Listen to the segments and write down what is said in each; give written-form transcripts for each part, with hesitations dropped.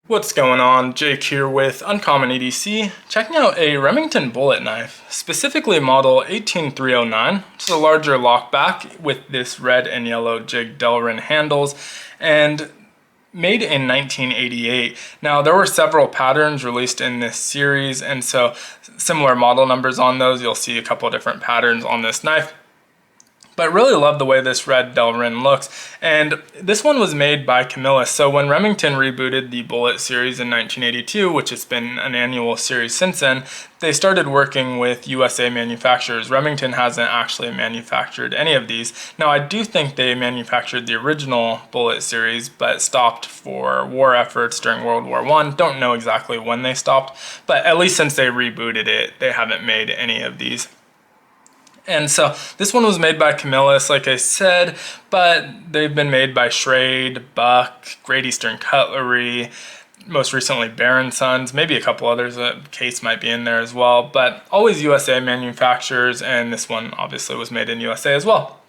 What's going on? Jake here with Uncommon EDC, checking out a Remington Bullet Knife, specifically model 18309. It's a larger lockback with this red and yellow jig delrin handles, and made in 1988. Now, there were several patterns released in this series, and so similar model numbers on those. You'll see a couple different patterns on this knife. But really love the way this red delrin looks. And this one was made by Camilus. So when Remington rebooted the Bullet series in 1982, which has been an annual series since then, they started working with USA manufacturers. Remington hasn't actually manufactured any of these. Now, I do think they manufactured the original Bullet series, but stopped for war efforts during World War I. Don't know exactly when they stopped, but at least since they rebooted it, they haven't made any of these. And so this one was made by Camilus, like I said, but they've been made by Schrade, Buck, Great Eastern Cutlery, most recently Baron Sons, maybe a couple others. A Case might be in there as well, but always USA manufacturers, and this one obviously was made in USA as well.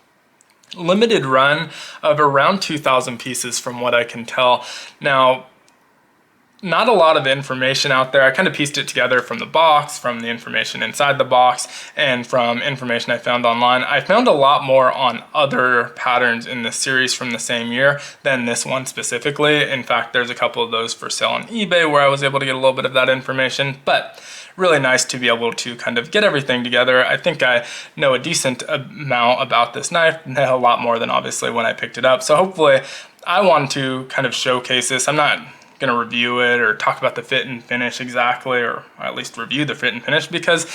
Limited run of around 2,000 pieces from what I can tell. Now, not a lot of information out there. I kind of pieced it together from the box, from the information inside the box, and from information I found online. I found a lot more on other patterns in the series from the same year than this one specifically. In fact, there's a couple of those for sale on eBay where I was able to get a little bit of that information, but really nice to be able to kind of get everything together. I think I know a decent amount about this knife, a lot more than obviously when I picked it up. So hopefully I want to kind of showcase this. I'm not going to review it or talk about the fit and finish exactly, or at least review the fit and finish, because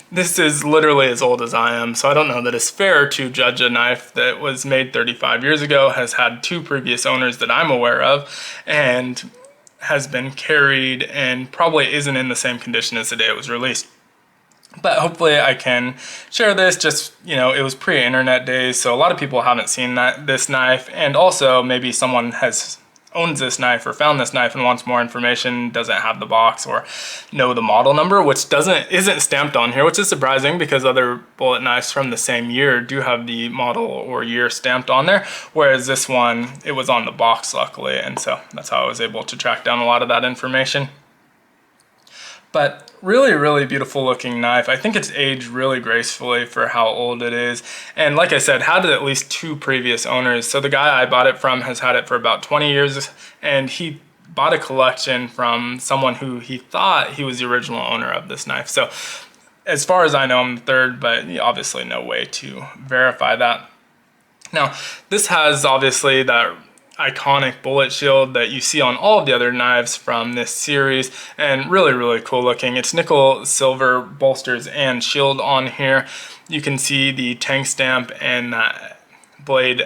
this is literally as old as I am. So I don't know that it's fair to judge a knife that was made 35 years ago, has had 2 previous owners that I'm aware of, and has been carried and probably isn't in the same condition as the day it was released. But hopefully I can share this. Just, you know, it was pre-internet days, so a lot of people haven't seen this knife, and also maybe someone owns this knife or found this knife and wants more information, doesn't have the box or know the model number, which isn't stamped on here, which is surprising because other bullet knives from the same year do have the model or year stamped on there, whereas this one, it was on the box luckily, and so that's how I was able to track down a lot of that information. But really beautiful looking knife. I think it's aged really gracefully for how old it is. And like I said, had at least 2 previous owners. So the guy I bought it from has had it for about 20 years, and he bought a collection from someone who he thought he was the original owner of this knife. So as far as I know, I'm the 3rd, but obviously no way to verify that. Now, this has obviously that iconic bullet shield that you see on all of the other knives from this series, and really cool looking. It's nickel silver bolsters and shield on here. You can see the tank stamp, and that blade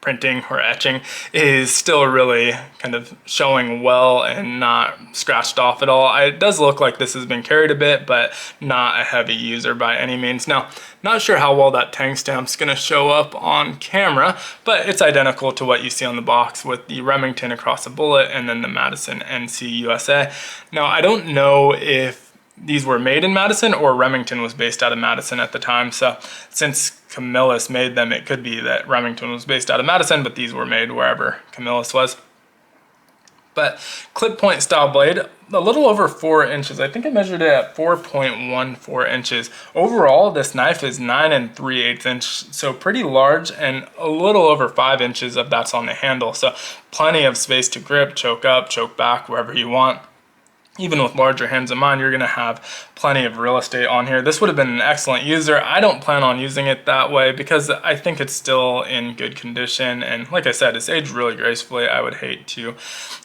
printing or etching is still really kind of showing well and not scratched off at all. It does look like this has been carried a bit, but not a heavy user by any means. Now, not sure how well that tank stamp's gonna show up on camera, but it's identical to what you see on the box with the Remington across the bullet and then the Madison NC USA. Now, I don't know if these were made in Madison or Remington was based out of Madison at the time. So since Camilus made them, it could be that Remington was based out of Madison, but these were made wherever Camilus was. But clip point style blade, a little over 4 inches. I think I measured it at 4.14 inches. Overall, this knife is 9 3/8 inches, so pretty large, and a little over 5 inches of that's on the handle. So plenty of space to grip, choke up, choke back, wherever you want. Even with larger hands than mine, you're gonna have plenty of real estate on here. This would have been an excellent user. I don't plan on using it that way because I think it's still in good condition. And like I said, it's aged really gracefully. I would hate to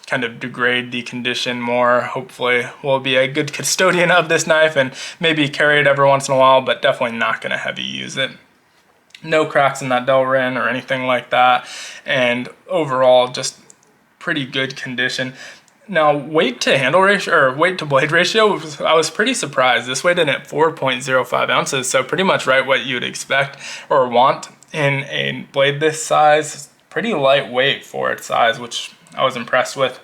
kind of degrade the condition more. Hopefully we'll be a good custodian of this knife and maybe carry it every once in a while, but definitely not gonna heavy use it. No cracks in that delrin or anything like that. And overall, just pretty good condition. Now, weight to handle ratio, or weight to blade ratio, I was pretty surprised. This weighed in at 4.05 ounces, so pretty much right what you'd expect or want in a blade this size. Pretty lightweight for its size, which I was impressed with.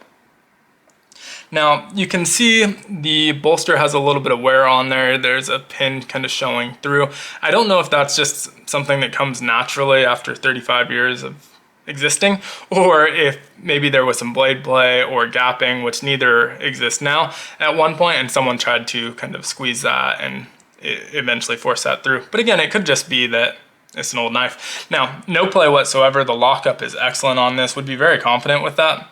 Now, you can see the bolster has a little bit of wear on there. There's a pin kind of showing through. I don't know if that's just something that comes naturally after 35 years of existing, or if maybe there was some blade play or gapping, which neither exists now at one point, and someone tried to kind of squeeze that and it eventually forced that through. But again, it could just be that it's an old knife. Now, no play whatsoever. The lockup is excellent on this. Would be very confident with that.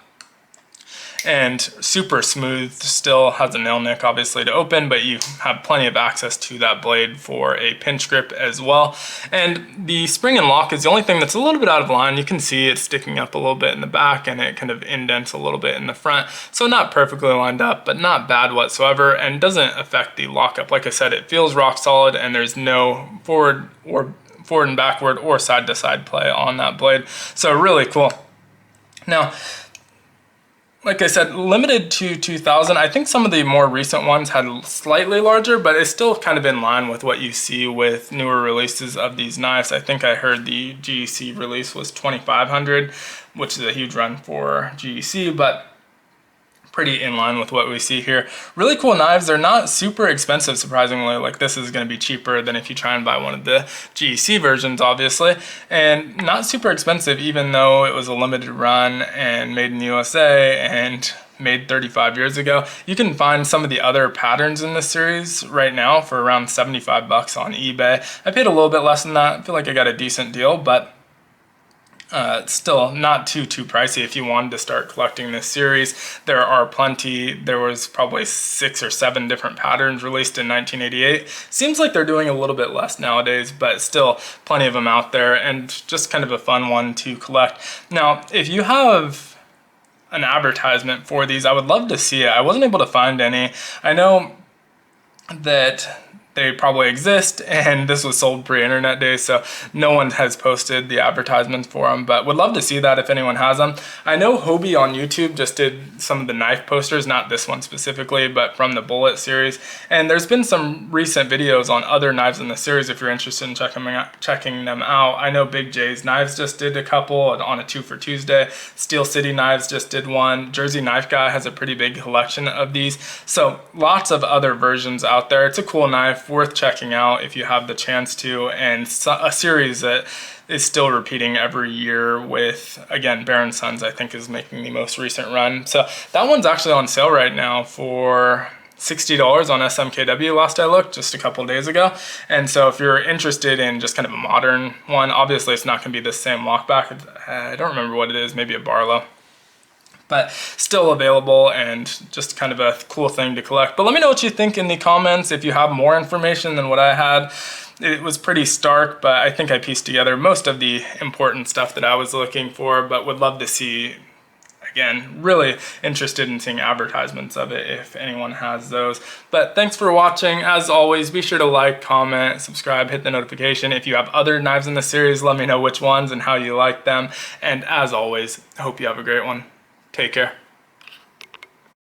And super smooth, still has a nail nick obviously to open, but you have plenty of access to that blade for a pinch grip as well. And the spring and lock is the only thing that's a little bit out of line. You can see it sticking up a little bit in the back and it kind of indents a little bit in the front. So not perfectly lined up, but not bad whatsoever, and doesn't affect the lockup. Like I said, it feels rock solid and there's no forward and backward or side to side play on that blade. So really cool. Now, like I said, limited to 2000. I think some of the more recent ones had slightly larger, but it's still kind of in line with what you see with newer releases of these knives. I think I heard the GEC release was 2500, which is a huge run for GEC, but pretty in line with what we see here. Really cool knives. They're not super expensive, surprisingly. Like, this is going to be cheaper than if you try and buy one of the GEC versions, obviously, and not super expensive, even though it was a limited run and made in the USA and made 35 years ago. You can find some of the other patterns in this series right now for around 75 bucks on eBay. I paid a little bit less than that. I feel like I got a decent deal, but still not too pricey if you wanted to start collecting this series. There are plenty. There was probably 6 or 7 different patterns released in 1988. Seems like they're doing a little bit less nowadays, but still plenty of them out there, and just kind of a fun one to collect. Now, if you have an advertisement for these, I would love to see it. I wasn't able to find any. I know that they probably exist, and this was sold pre-internet days, so no one has posted the advertisements for them, but would love to see that if anyone has them. I know Hobie on YouTube just did some of the knife posters, not this one specifically, but from the Bullet series, and there's been some recent videos on other knives in the series if you're interested in checking them out. I know Big J's Knives just did a couple on a 2 for Tuesday. Steel City Knives just did one. Jersey Knife Guy has a pretty big collection of these, so lots of other versions out there. It's a cool knife, worth checking out if you have the chance to, and a series that is still repeating every year with, again, Baron Sons I think is making the most recent run. So that one's actually on sale right now for $60 on SMKW last I looked, just a couple days ago. And so if you're interested in just kind of a modern one, obviously it's not going to be the same lockback. I don't remember what it is, maybe a Barlow, but still available and just kind of a cool thing to collect. But let me know what you think in the comments if you have more information than what I had. It was pretty stark, but I think I pieced together most of the important stuff that I was looking for, but would love to see, again, really interested in seeing advertisements of it if anyone has those. But thanks for watching. As always, be sure to like, comment, subscribe, hit the notification. If you have other knives in the series, let me know which ones and how you like them. And as always, I hope you have a great one. Take care.